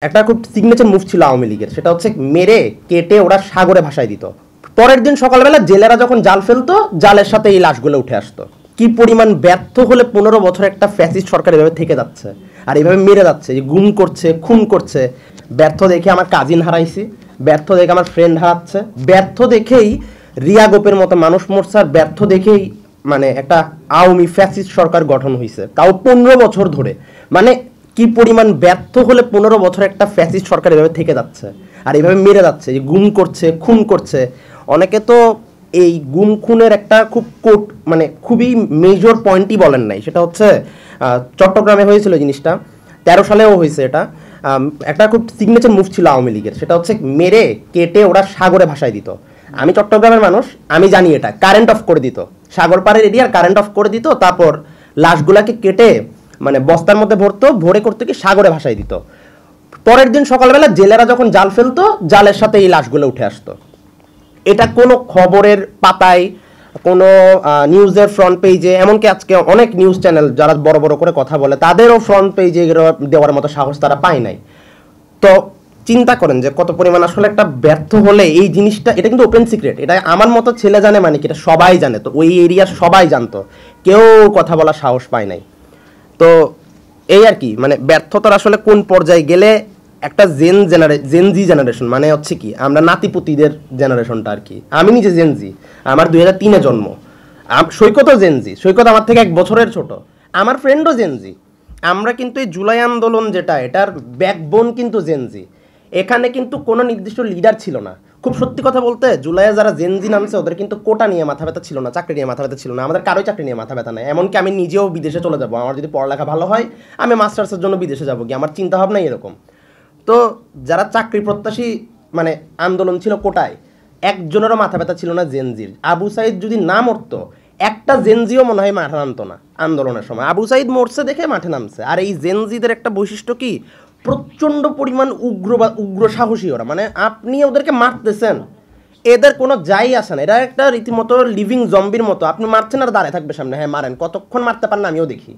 একটা খুব signature move ছিল আওয়ামী লীগের, সেটা হচ্ছে মেরে কেটে ওরা সাগরে ভাসায় দিত। পরের দিন সকালবেলা জেলেরা যখন জাল ফেলতো, জালের সাথে এই লাশগুলো উঠে আসতো। কি পরিমাণ ব্যর্থ হলে 15 বছর একটা ফ্যাসিস্ট সরকার এভাবে থেকে যাচ্ছে আর এভাবে মেরে যাচ্ছে, যে গুম করছে, খুন করছে। ব্যর্থ দেখে আমার কাজিন হারাইছি, ব্যর্থ দেখে আমার ফ্রেন্ড হারাচ্ছে, ব্যর্থ দেখেই রিয়া গোপের মতো মানুষ মরছে, আর ব্যর্থ দেখেই মানে একটা আওয়ামী ফ্যাসিস্ট সরকার গঠন হয়েছে, তাও 15 বছর ধরে। মানে কি পরিমাণ ব্যর্থ হলে 15 বছর একটা ফ্যাসিস্ট সরকার এভাবে থেকে যাচ্ছে আর এভাবে মেরে যাচ্ছে, যে গুম করছে, খুন করছে। অনেকে তো এই গুম খুনের একটা খুব মানে খুবই মেজর পয়েন্টই বলেন নাই, সেটা হচ্ছে চট্টগ্রামে হয়েছিল জিনিসটা, 13 সালেও হয়েছে। এটা একটা খুব সিগনেচার মুভ ছিল আওয়ামী লীগের, সেটা হচ্ছে মেরে কেটে ওরা সাগরে ভাসায় দিত। আমি চট্টগ্রামের মানুষ, আমি জানি এটা কারেন্ট অফ করে দিত, সাগর পাড়ের এরিয়ার কারেন্ট অফ করে দিত, তারপর লাশগুলাকে কেটে মানে বস্তার মধ্যে ভরতো, ভরে করতে কি সাগরে ভাসায় দিত। পরের দিন সকালবেলা জেলেরা যখন জাল ফেলতো, জালের সাথে এই লাশগুলো উঠে আসতো। এটা কোনো খবরের পাতায়, কোনো নিউজের ফ্রন্ট পেজে, এমনকি আজকে অনেক নিউজ চ্যানেল যারা বড় বড় করে কথা বলে তাদেরও ফ্রন্ট পেজে দেওয়ার মতো সাহস তারা পায় নাই। তো চিন্তা করেন যে কত পরিমাণ আসলে একটা ব্যর্থ হলে এই জিনিসটা, এটা কিন্তু ওপেন সিক্রেট, এটা আমার মতো ছেলে জানে, মানে কি এটা সবাই জানে, তো ওই এরিয়ার সবাই জানতো, কেউ কথা বলার সাহস পায় নাই। তো এই আর কি, মানে ব্যর্থতার আসলে কোন পর্যায়ে গেলে একটা জেনজি জেনারেশন, মানে হচ্ছে কি আমরা নাতিপুতিদের জেনারেশনটা আর কি। আমি নিজে জেনজি, আমার 2003-এ জন্ম। সৈকতও জেনজি, সৈকত আমার থেকে 1 বছরের ছোট, আমার ফ্রেন্ডও জেনজি। আমরা কিন্তু এই জুলাই আন্দোলন যেটা, এটার ব্যাকবোন কিন্তু জেনজি। এখানে কিন্তু কোনো নির্দিষ্ট লিডার ছিল না। খুব সত্যি কথা বলতে, জুলাইয়ে যারা জেনজি নামছে ওদের কিন্তু কোটা নিয়ে মাথা ব্যথা ছিল না, চাকরি নিয়ে মাথা ব্যথা ছিল না। আমাদের কারোই চাকরি নিয়ে মাথা ব্যথা নাই, এমনকি আমি নিজেও বিদেশে চলে যাব, আমার যদি পড়ালেখা ভালো হয় আমি মাস্টার্সের জন্য বিদেশে যাবো কি, আমার চিন্তা ভাবনাই এরকম। তো যারা চাকরি প্রত্যাশী মানে আন্দোলন ছিল কোটায়, একজনেরও মাথা ব্যথা ছিল না জেনজির। আবু সাইদ যদি না মরতো, একটা জেনজিও মনে হয় মাঠে নামতো না আন্দোলনের সময়। আবু সাইদ মরছে দেখে মাঠে নামছে। আর এই জেনজিদের একটা বৈশিষ্ট্য কি, প্রচণ্ড পরিমাণ উগ্র সাহসী ওরা। মানে আপনি ওদেরকে মারতেছেন, এদের কোনো যাই আসে না, এরা একটা রীতিমতো লিভিং জম্বির মতো। আপনি মারছেন আর দাঁড়িয়ে থাকবে সামনে, হ্যাঁ মারেন, কতক্ষণ মারতে পারেন আমিও দেখি।